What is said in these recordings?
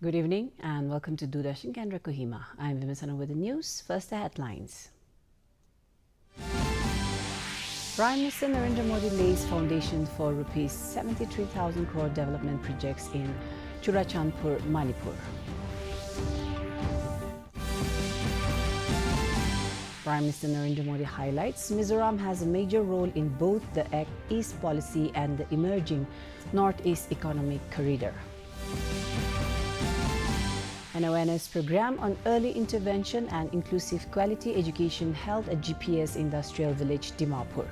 Good evening and welcome to Doordarshan Kendra Kohima. I am Vimasana with the news. First, the headlines. Prime Minister Narendra Modi lays foundation for Rs 73,000 crore development projects in Churachandpur, Manipur. Prime Minister Narendra Modi highlights Mizoram has a major role in both the Act East policy and the emerging Northeast Economic Corridor. An awareness program on early intervention and inclusive quality education held at GPS Industrial Village, Dimapur.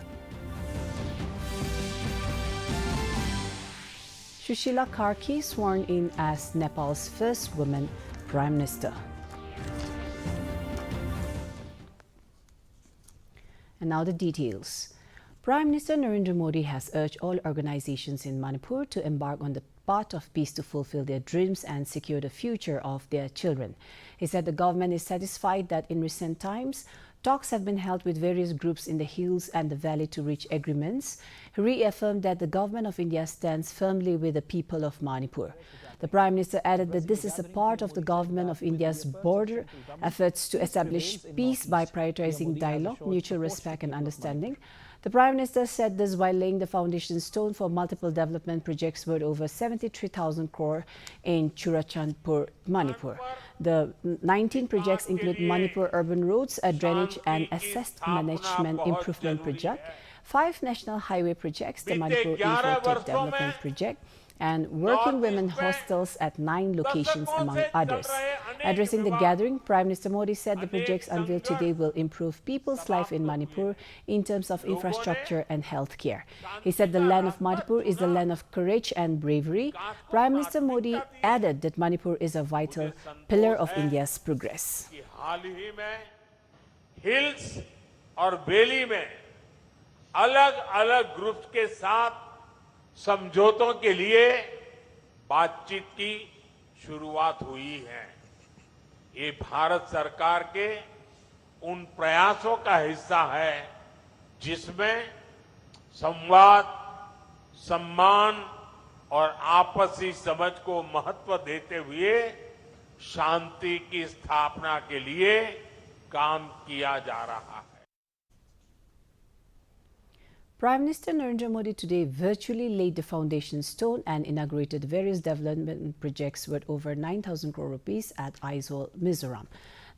Sushila Karki sworn in as Nepal's first woman Prime Minister. And now the details. Prime Minister Narendra Modi has urged all organizations in Manipur to embark on the path of peace to fulfill their dreams and secure the future of their children. He said the government is satisfied that in recent times, talks have been held with various groups in the hills and the valley to reach agreements. He reaffirmed that the government of India stands firmly with the people of Manipur. The Prime Minister added that this is a part of the government of India's broader efforts to establish peace by prioritizing dialogue, mutual respect and understanding. The Prime Minister said this while laying the foundation stone for multiple development projects worth over 73,000 crore in Churachandpur, Manipur. The 19 projects include Manipur urban roads, a drainage and assessed management improvement project, 5 national highway projects, the Manipur Infotech Development Project, and working women hostels at 9 locations, among others. Addressing the gathering, Prime Minister Modi said the projects unveiled today will improve people's life in Manipur in terms of infrastructure and healthcare. He said the land of Manipur is the land of courage and bravery. Prime Minister Modi added that Manipur is a vital pillar of India's progress. Hills और valley में अलग-अलग groups के साथ समझौतों के लिए बातचीत की शुरुआत हुई है। ये भारत सरकार के उन प्रयासों का हिस्सा है जिसमें संवाद, सम्मान और आपसी समझ को महत्व देते हुए शांति की स्थापना के लिए काम किया जा रहा है। Prime Minister Narendra Modi today virtually laid the foundation stone and inaugurated various development projects worth over 9,000 crore rupees at Aizawl, Mizoram.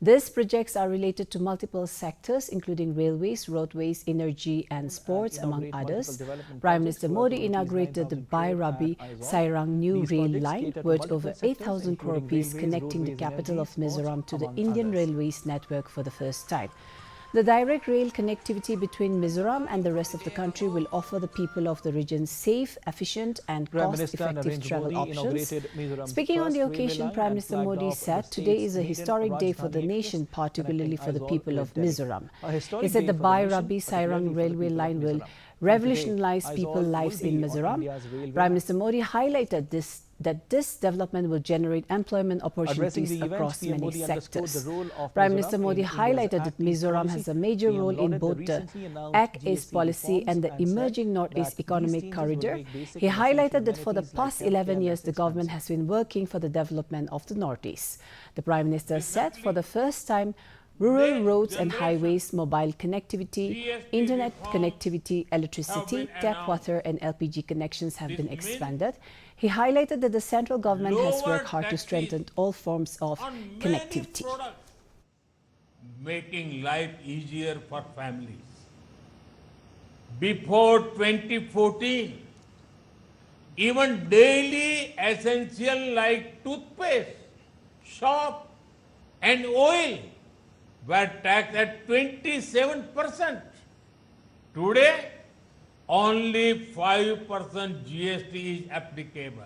These projects are related to multiple sectors, including railways, roadways, energy and sports, among others. Prime Minister Modi inaugurated the Bairabi Sairang new rail line worth over 8,000 crore rupees, connecting the capital of Mizoram to the Indian Railways network for the first time. The direct rail connectivity between Mizoram and the rest of the country will offer the people of the region safe, efficient and cost-effective travel options. Speaking on the occasion, Prime Minister Modi said today is a historic day for the nation, particularly for the people of Mizoram. He said the Bairabi Sairang railway line will revolutionize people's lives in Mizoram. Prime Minister Modi highlighted that this development will generate employment opportunities across many sectors. Prime Minister Modi highlighted that Mizoram has a major role in both the Act East policy and the emerging Northeast Economic Corridor. He highlighted that for the past 11 years, the government has been working for the development of the Northeast. The Prime Minister said for the first time, rural roads and highways, mobile connectivity, internet connectivity, electricity, tap water and LPG connections have been expanded. He highlighted that the central government has worked hard to strengthen all forms of connectivity. Making life easier for families. Before 2014, even daily essential like toothpaste, soap and oil were taxed at 27%. Today, only 5% GST is applicable.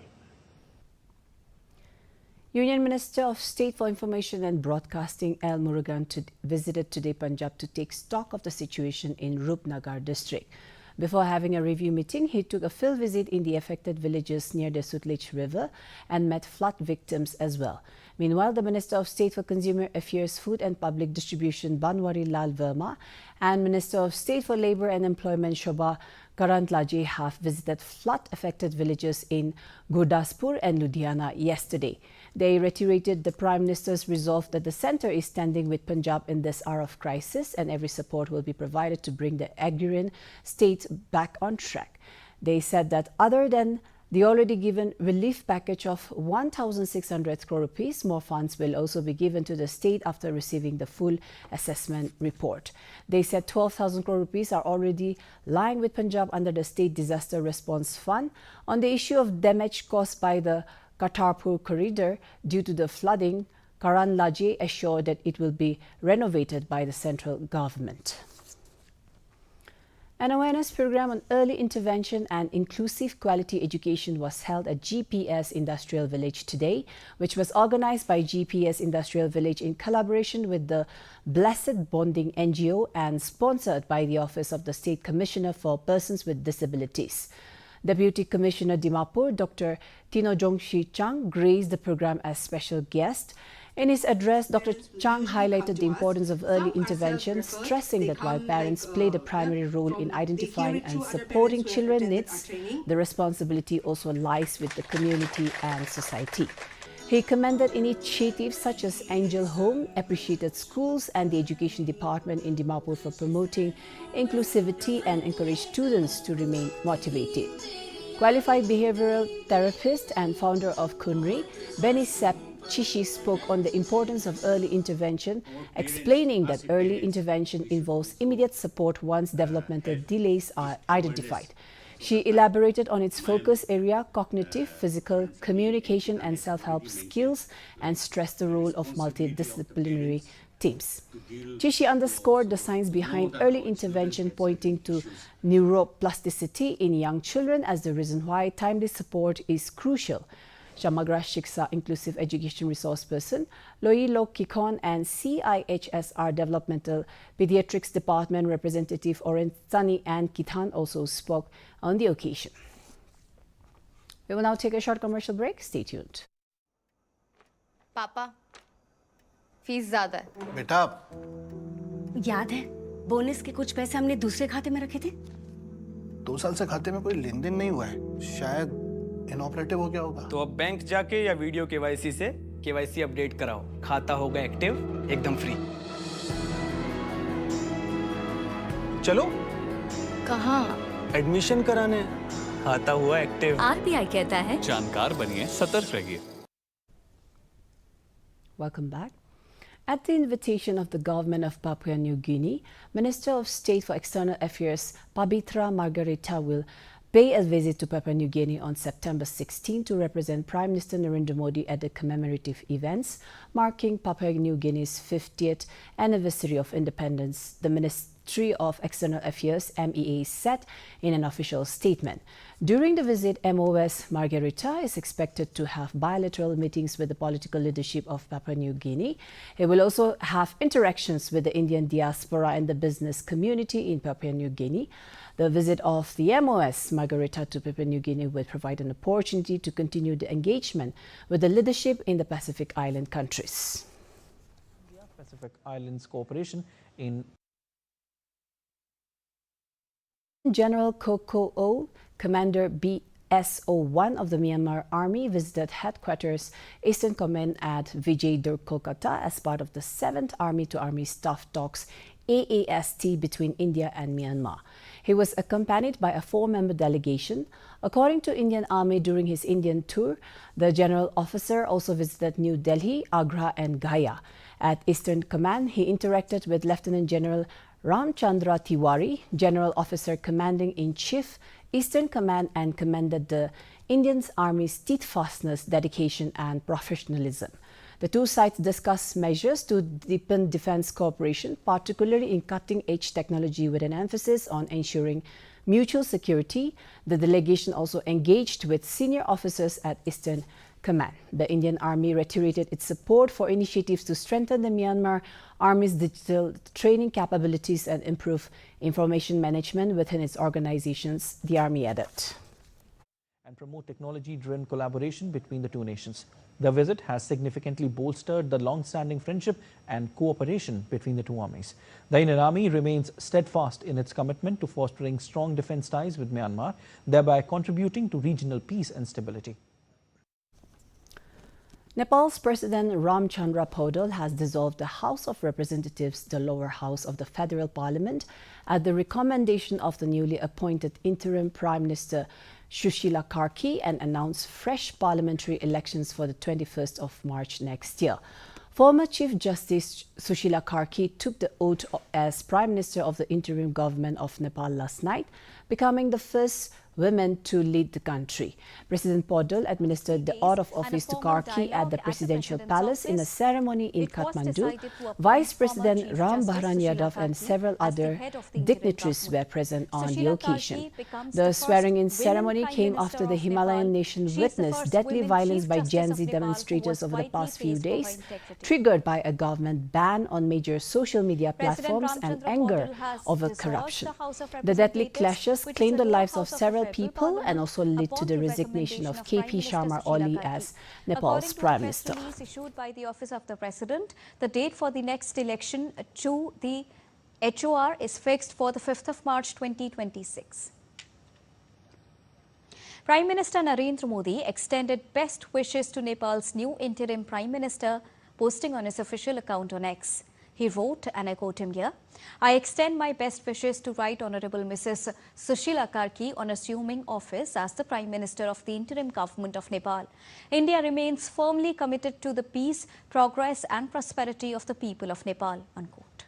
Union Minister of State for Information and Broadcasting L. Murugan visited today Punjab to take stock of the situation in Rupnagar district. Before having a review meeting, he took a field visit in the affected villages near the Sutlej River and met flood victims as well. Meanwhile, the Minister of State for Consumer Affairs, Food and Public Distribution, Banwari Lal Verma, and Minister of State for Labour and Employment, Shobha Karantlaje, have visited flood-affected villages in Gurdaspur and Ludhiana yesterday. They reiterated the Prime Minister's resolve that the centre is standing with Punjab in this hour of crisis and every support will be provided to bring the agrarian state back on track. They said that other than the already given relief package of 1,600 crore rupees, more funds will also be given to the state after receiving the full assessment report. They said 12,000 crore rupees are already lying with Punjab under the State Disaster Response Fund. On the issue of damage caused by the Kartarpur corridor due to the flooding, Karan Lajee assured that it will be renovated by the central government. An awareness program on early intervention and inclusive quality education was held at GPS Industrial Village today, which was organized by GPS Industrial Village in collaboration with the Blessed Bonding NGO and sponsored by the Office of the State Commissioner for Persons with Disabilities. Deputy Commissioner Dimapur, Dr. Tinojong Shi Chang, graced the program as special guest. In his address, Dr. Chang highlighted the importance of early intervention, stressing that while parents play the primary role in identifying and supporting children's needs, the responsibility also lies with the community and society. He commended initiatives such as Angel Home, appreciated schools and the education department in Dimapur for promoting inclusivity and encouraged students to remain motivated. Qualified behavioral therapist and founder of Kunri, Benny Sepp Chishi spoke on the importance of early intervention, explaining that early intervention involves immediate support once developmental delays are identified. She elaborated on its focus area, cognitive, physical, communication and self-help skills, and stressed the role of multidisciplinary teams. Chishi underscored the science behind early intervention, pointing to neuroplasticity in young children as the reason why timely support is crucial. Shamagra Shiksa Inclusive Education Resource Person, Loilo Kikon and CIHSR Developmental Pediatrics Department Representative Orentani and Kithan also spoke on the occasion. We will now take a short commercial break. Stay tuned. पापा fees ज्यादा है। बेटा याद है bonus के कुछ पैसे हमने दूसरे खाते में रखे थे। 2 साल से खाते में कोई लेन देन नहीं हुआ है, शायद इनऑपरेटिव हो गया होगा। तो अब बैंक जाके या वीडियो केवाईसी से केवाईसी अपडेट कराओ, खाता होगा एक्टिव एकदम फ्री। चलो कहाँ? एडमिशन कराने, खाता हुआ एक्टिव। आरबीआई कहता है जानकार बनिए, सतर्क रहिए। Welcome back. At the invitation of the government of Papua New Guinea, Minister of State for External Affairs Pabitra Margarita will pay a visit to Papua New Guinea on September 16 to represent Prime Minister Narendra Modi at the commemorative events marking Papua New Guinea's 50th anniversary of independence, the Ministry of External Affairs MEA said in an official statement. During the visit, MOS Margarita is expected to have bilateral meetings with the political leadership of Papua New Guinea. It will also have interactions with the Indian diaspora and the business community in Papua New Guinea. The visit of the MOS Margarita to Papua New Guinea will provide an opportunity to continue the engagement with the leadership in the Pacific Island countries. Pacific Islands Cooperation in General Koko, Commander BSO-1 of the Myanmar Army, visited headquarters Eastern Command at Vijay Durg, Kolkata as part of the 7th Army-to-Army Staff Talks AAST between India and Myanmar. He was accompanied by a 4-member delegation. According to Indian Army, during his Indian tour, the general officer also visited New Delhi, Agra and Gaya. At Eastern Command, he interacted with Lieutenant General Ramchandra Tiwari, General Officer Commanding-in-Chief, Eastern Command, and commended the Indian Army's steadfastness, dedication and professionalism. The two sides discussed measures to deepen defense cooperation, particularly in cutting-edge technology with an emphasis on ensuring mutual security. The delegation also engaged with senior officers at Eastern Command. The Indian Army reiterated its support for initiatives to strengthen the Myanmar Army's digital training capabilities and improve information management within its organizations, the Army added. And promote technology-driven collaboration between the two nations. The visit has significantly bolstered the long-standing friendship and cooperation between the two armies. The Indian Army remains steadfast in its commitment to fostering strong defense ties with Myanmar, thereby contributing to regional peace and stability. Nepal's President Ramchandra Paudel has dissolved the House of Representatives, the lower house of the federal parliament, at the recommendation of the newly appointed interim Prime Minister Sushila Karki, and announced fresh parliamentary elections for the 21st of March next year. Former Chief Justice Sushila Karki took the oath as Prime Minister of the interim government of Nepal last night, becoming the first women to lead the country. President Paudel administered the oath of office to Karki at the presidential palace in a ceremony in Kathmandu. Vice President Ram Bharan Yadav and several other dignitaries were present on the occasion. The swearing-in ceremony came after the Himalayan nation witnessed deadly violence by Gen Z demonstrators over the past few days, triggered by a government ban on major social media platforms and anger over corruption. The deadly clashes claimed the lives of several people and also led to the resignation of KP Sharma Oli as Nepal's Prime Minister. According to a press release issued by the Office of the President, the date for the next election to the HOR is fixed for the 5th of March 2026. Prime Minister Narendra Modi extended best wishes to Nepal's new interim Prime Minister, posting on his official account on X. He wrote, and I quote him here, "I extend my best wishes to Right Honourable Mrs. Sushila Karki on assuming office as the Prime Minister of the interim government of Nepal. India remains firmly committed to the peace, progress and prosperity of the people of Nepal." Unquote.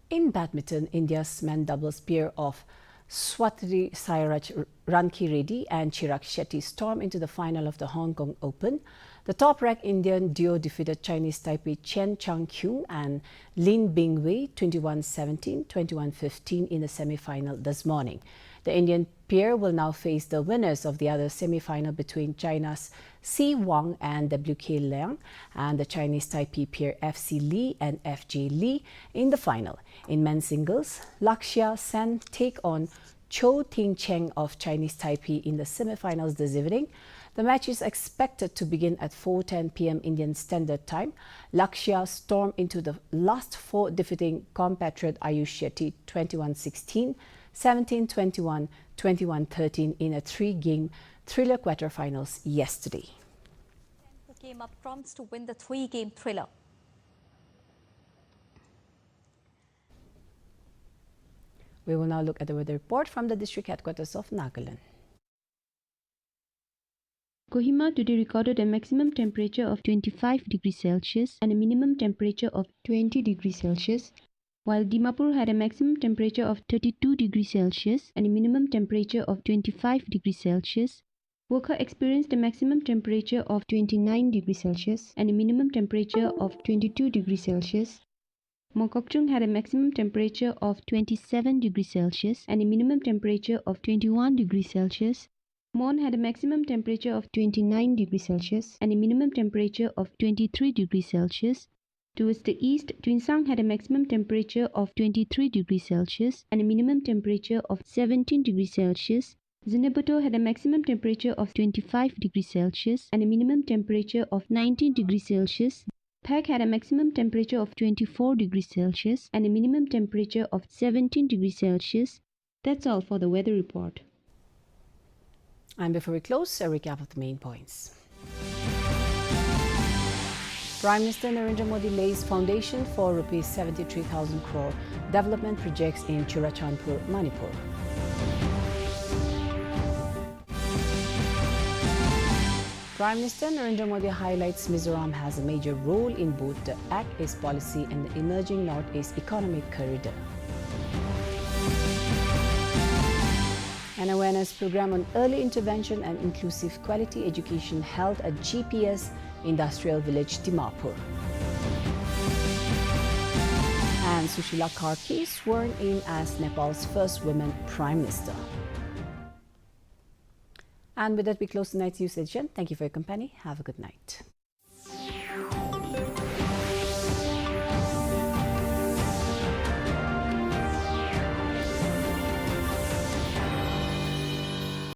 In badminton, India's men doubles pair of Swati Sairaj Ranki-Reddy and Chirag Shetty stormed into the final of the Hong Kong Open. The top-ranked Indian duo defeated Chinese Taipei Chen Chang-kyun and Lin Bingwei 21-17, 21-15 in the semi-final this morning. The Indian pair will now face the winners of the other semi-final between China's Si Wang and WK Liang and the Chinese Taipei pair FC Lee and FJ Lee in the final. In men's singles, Lakshya Sen take on Cho Ting Cheng of Chinese Taipei in the semi-finals this evening. The match is expected to begin at 4:10 p.m. Indian Standard Time. Lakshya stormed into the last four, defeating compatriot Ayush Shetty 21-16, 17-21, 21-13 in a three-game thriller quarterfinals yesterday. Who came up trumps to win the three-game thriller. We will now look at the weather report from the district headquarters of Nagaland. Kohima today recorded a maximum temperature of 25 degrees Celsius and a minimum temperature of 20 degrees Celsius, while Dimapur had a maximum temperature of 32 degrees Celsius and a minimum temperature of 25 degrees Celsius. Wokha experienced a maximum temperature of 29 degrees Celsius and a minimum temperature of 22 degrees Celsius. Mokokchung had a maximum temperature of 27 degrees Celsius and a minimum temperature of 21 degrees Celsius. Mon had a maximum temperature of 29 degrees Celsius and a minimum temperature of 23 degrees Celsius. Towards the east, Twinsang had a maximum temperature of 23 degrees Celsius and a minimum temperature of 17 degrees Celsius. Zinabuto had a maximum temperature of 25 degrees Celsius and a minimum temperature of 19 degrees Celsius. Phak had a maximum temperature of 24 degrees Celsius and a minimum temperature of 17 degrees Celsius. That's all for the weather report. And before we close, a recap of the main points. Prime Minister Narendra Modi lays foundation for Rs 73,000 crore development projects in Churachandpur, Manipur. Prime Minister Narendra Modi highlights Mizoram has a major role in both the Act East policy and the emerging Northeast economic corridor. An awareness program on early intervention and inclusive quality education held at GPS Industrial Village, Dimapur. And Sushila Karki sworn in as Nepal's first woman Prime Minister. And with that, we close tonight's news edition. Thank you for your company. Have a good night.